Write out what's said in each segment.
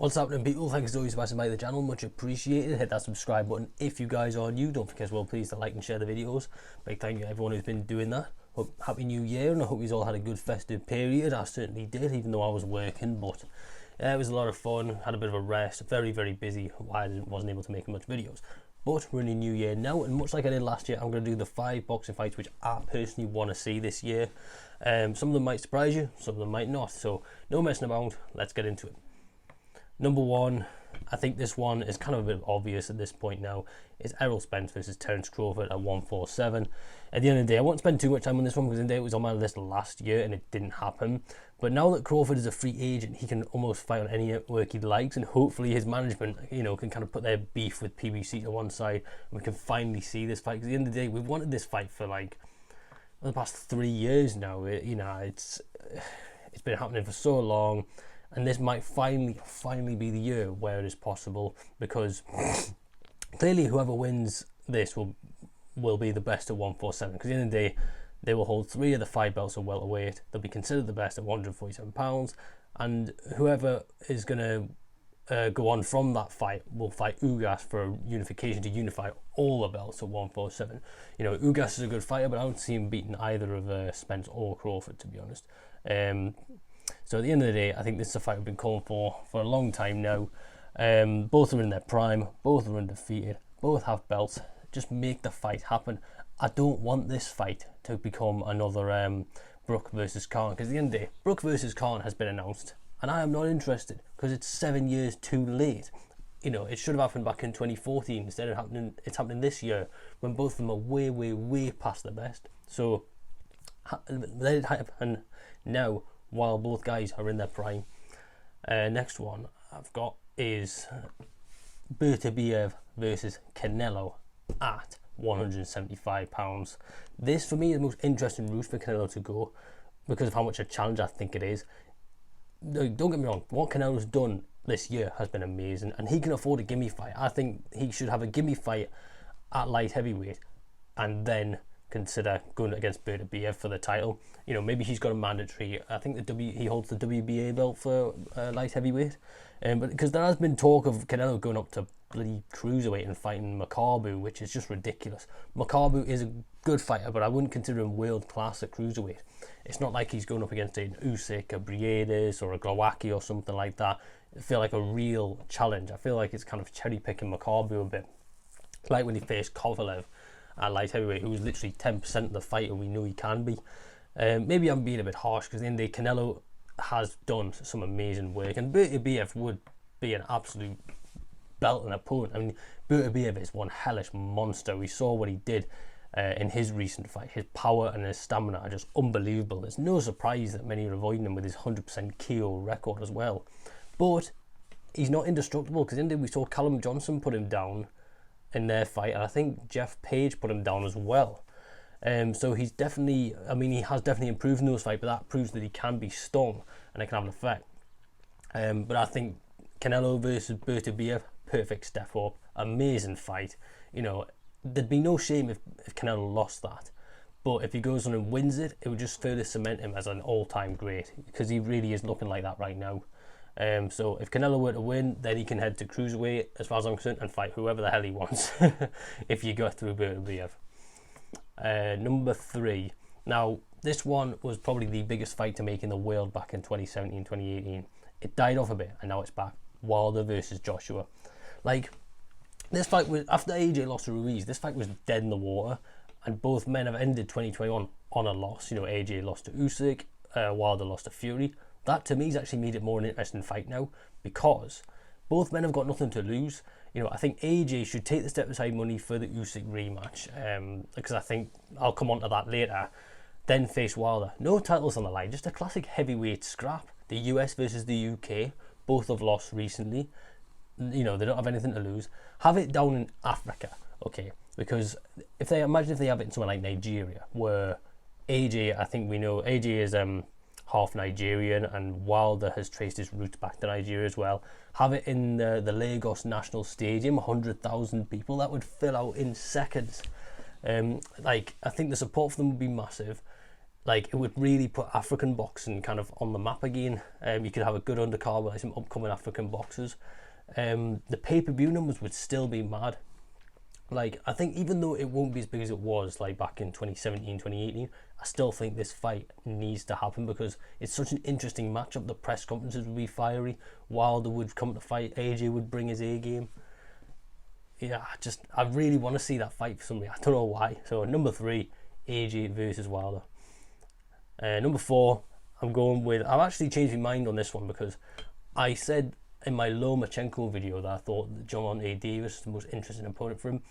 What's happening, people? Thanks as always for passing by the channel, much appreciated. Hit that subscribe button if you guys are new. Don't forget as well, please, to like and share the videos. Big thank you to everyone who's been doing that. Happy New Year, and I hope you all had a good festive period. I certainly did, even though I was working, but it was a lot of fun. Had a bit of a rest, very busy. I wasn't able to make much videos. But we're in a new year now, and much like I did last year, I'm going to do the 5 boxing fights which I personally want to see this year. Some of them might surprise you, some of them might not, so no messing about, let's get into it. Number 1, I think this one is kind of a bit obvious at this point now, is Errol Spence versus Terrence Crawford at 147. At the end of the day, I won't spend too much time on this one because in the day it was on my list last year and it didn't happen. But now that Crawford is a free agent, he can almost fight on any network he likes, and hopefully his management, can kind of put their beef with PBC to one side, and we can finally see this fight. Because at the end of the day, we've wanted this fight for like the past 3 years now. It's been happening for so long. And this might finally be the year where it is possible, because clearly whoever wins this will be the best at 147. Because at the end of the day, they will hold 3 of the 5 belts of welterweight. They'll be considered the best at 147 pounds, and whoever is going to go on from that fight will fight Ugas for unification to unify all the belts at 147. Ugas is a good fighter, but I don't see him beating either of Spence or Crawford, to be honest. So at the end of the day, I think this is a fight we've been calling for a long time now. Both are in their prime, both are undefeated, both have belts. Just make the fight happen. I don't want this fight to become another Brook versus Khan, because at the end of the day, Brook versus Khan has been announced, and I am not interested because it's 7 years too late. It should have happened back in 2014 instead of it's happening this year when both of them are way past the best. So let it happen now, while both guys are in their prime. Next one I've got is Berta Bf versus Canelo at 175 pounds. This for me is the most interesting route for Canelo to go because of how much a challenge I think it is. Don't get me wrong, what Canelo's done this year has been amazing, and he can afford a gimme fight. I think he should have a gimme fight at light heavyweight and then consider going against Berta Bf for the title. Maybe he's got a mandatory, I think he holds the WBA belt for light heavyweight, but because there has been talk of Canelo going up to bloody cruiserweight and fighting Makabu, which is just ridiculous. Makabu is a good fighter, but I wouldn't consider him world class at cruiserweight. It's not like he's going up against an Usyk, a Briedis or a Glowacki or something like that. I feel like a real challenge. I feel like it's kind of cherry picking Makabu a bit, like when he faced Kovalev at light heavyweight, who was literally 10% of the fighter we know he can be. Maybe I'm being a bit harsh, because in the Canelo has done some amazing work, and Berta Bf would be an absolute belting opponent. I mean, Berta Bf is one hellish monster. We saw what he did in his recent fight. His power and his stamina are just unbelievable. It's no surprise that many are avoiding him with his 100% KO record as well. But he's not indestructible, because indeed we saw Callum Johnson put him down in their fight, and I think Jeff Page put him down as well. So he's definitely, he has definitely improved in those fights, but that proves that he can be stung and it can have an effect. But I think Canelo versus Berta Bf, perfect step up, amazing fight. There'd be no shame if Canelo lost that, but if he goes on and wins it, it would just further cement him as an all-time great, because he really is looking like that right now. So if Canelo were to win, then he can head to cruiserweight, as far as I'm concerned, and fight whoever the hell he wants if you go through Berta Bf. Number 3. Now, this one was probably the biggest fight to make in the world back in 2017, 2018. It died off a bit, and now it's back. Wilder versus Joshua. Like, this fight was, after AJ lost to Ruiz, this fight was dead in the water, and both men have ended 2021 on a loss. AJ lost to Usyk, Wilder lost to Fury. That to me has actually made it more an interesting fight now, because both men have got nothing to lose. I think AJ should take the step aside money for the Usyk rematch, because I think I'll come on to that later. Then face Wilder. No titles on the line, just a classic heavyweight scrap. The US versus the UK, both have lost recently. They don't have anything to lose. Have it down in Africa, okay? Because if they have it in somewhere like Nigeria, where AJ, I think we know AJ is half Nigerian, and Wilder has traced his roots back to Nigeria as well. Have it in the Lagos National Stadium, 100,000 people, that would fill out in seconds. I think the support for them would be massive. like, it would really put African boxing kind of on the map again. You could have a good undercard with like, some upcoming African boxers. The pay-per-view numbers would still be mad. Like, I think even though it won't be as big as it was like back in 2017, 2018, I still think this fight needs to happen because it's such an interesting matchup. The press conferences would be fiery. Wilder would come to fight. AJ would bring his A game. Yeah, I really want to see that fight for somebody. I don't know why. So number 3, AJ versus Wilder. Number 4, I've actually changed my mind on this one because I said in my Lomachenko video that I thought that Gervonta Davis is the most interesting opponent for him.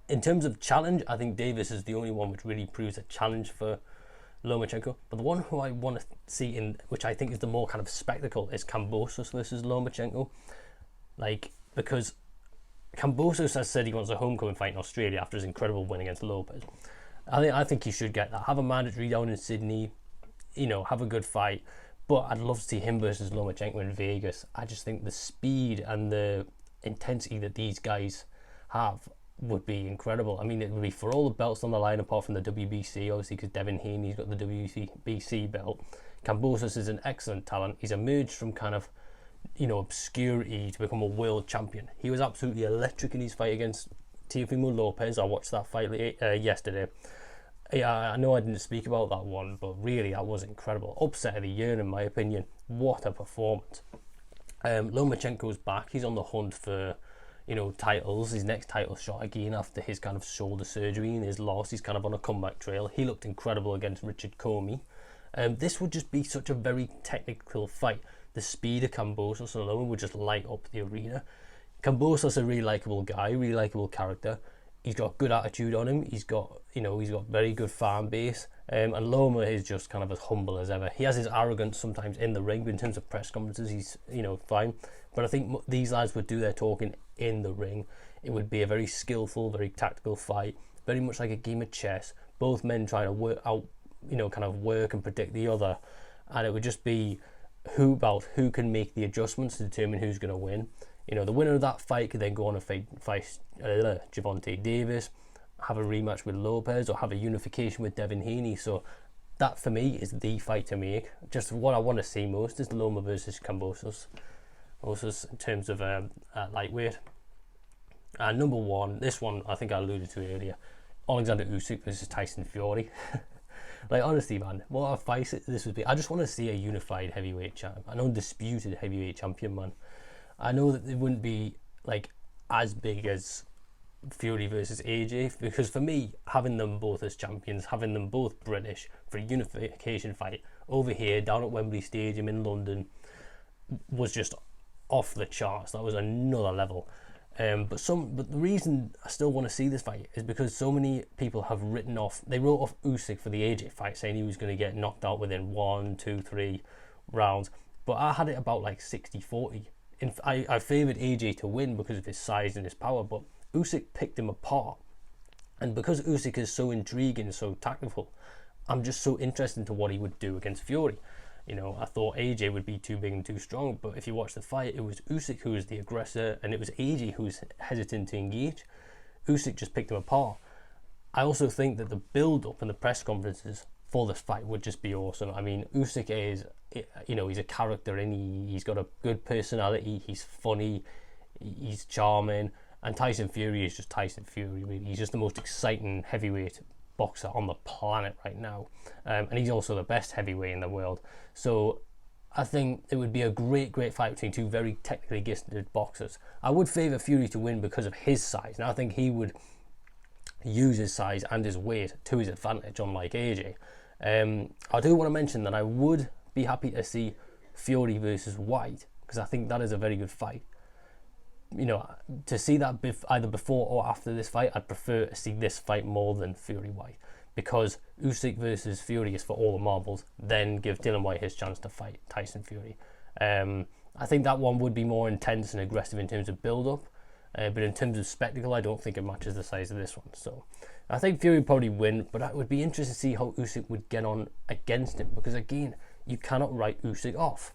In terms of challenge, I think Davis is the only one which really proves a challenge for Lomachenko. But the one who I want to see which I think is the more kind of spectacle, is Kambosos versus Lomachenko. Like, because Kambosos has said he wants a homecoming fight in Australia after his incredible win against Lopez. I think he should get that. Have a mandatory down in Sydney, have a good fight. But I'd love to see him versus Lomachenko in Vegas. I just think the speed and the intensity that these guys have would be incredible. I mean, it would be for all the belts on the line apart from the WBC, obviously, because Devin Haney's got the WBC belt. Kambosos is an excellent talent. He's emerged from kind of, obscurity to become a world champion. He was absolutely electric in his fight against Teofimo Lopez. I watched that fight yesterday. Yeah, I know I didn't speak about that one, but really that was incredible. Upset of the year, in my opinion. What a performance. Lomachenko's back. He's on the hunt for, titles. His next title shot again after his kind of shoulder surgery and his loss. He's kind of on a comeback trail. He looked incredible against Richard Comey. This would just be such a very technical fight. The speed of Kambosos alone would just light up the arena. Kambosos is a really likeable guy, really likeable character. He's got good attitude on him. He's got very good fan base. And Loma is just kind of as humble as ever. He has his arrogance sometimes in the ring, but in terms of press conferences, he's, fine. But I think these lads would do their talking in the ring. It would be a very skillful, very tactical fight, very much like a game of chess. Both men trying to work out, kind of work and predict the other. And it would just be who can make the adjustments to determine who's going to win. The winner of that fight could then go on and fight Gervonta Davis, have a rematch with Lopez, or have a unification with Devin Haney. So that, for me, is the fight to make. Just what I want to see most is Loma versus Kambosos. Also, in terms of lightweight. And number 1, this one I think I alluded to earlier, Alexander Usyk versus Tyson Fury. Like, honestly, man, what a fight this would be. I just want to see a unified heavyweight champ, an undisputed heavyweight champion, man. I know that it wouldn't be like as big as Fury versus AJ, because for me, having them both as champions, having them both British for a unification fight over here down at Wembley Stadium in London was just off the charts. That was another level. But the reason I still want to see this fight is because so many people have wrote off Usyk for the AJ fight, saying he was going to get knocked out within 1, 2, 3 rounds. But I had it about like 60-40. I favoured AJ to win because of his size and his power, but Usyk picked him apart. And because Usyk is so intriguing, so tactical, I'm just so interested into what he would do against Fury. I thought AJ would be too big and too strong, but if you watch the fight, it was Usyk who was the aggressor, and it was AJ who was hesitant to engage. Usyk just picked him apart. I also think that the build-up and the press conferences for this fight would just be awesome. I mean, Usyk is, he's a character, and he's got a good personality, he's funny, he's charming, and Tyson Fury is just Tyson Fury, really. He's just the most exciting heavyweight boxer on the planet right now, and he's also the best heavyweight in the world. So I think it would be a great fight between two very technically gifted boxers. I would favour Fury to win because of his size, and I think he would use his size and his weight to his advantage, unlike AJ. I do want to mention that I would be happy to see Fury versus White, because I think that is a very good fight. To see that either before or after this fight, I'd prefer to see this fight more than Fury White, because Usyk versus Fury is for all the marbles. Then give Dillian White his chance to fight Tyson Fury. I think that one would be more intense and aggressive in terms of build-up, but in terms of spectacle, I don't think it matches the size of this one. So I think Fury would probably win, but I would be interested to see how Usyk would get on against him, because again, you cannot write Usyk off.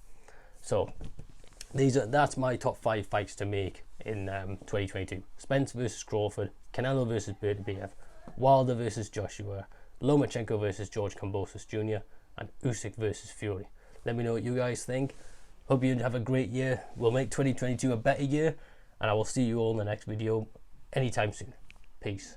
So that's my top 5 fights to make in 2022. Spence versus Crawford, Canelo versus Berta Bf, Wilder versus Joshua, Lomachenko versus George Kambosos Jr. and Usyk versus Fury. Let me know what you guys think. Hope you have a great year. We'll make 2022 a better year, and I will see you all in the next video anytime soon. Peace.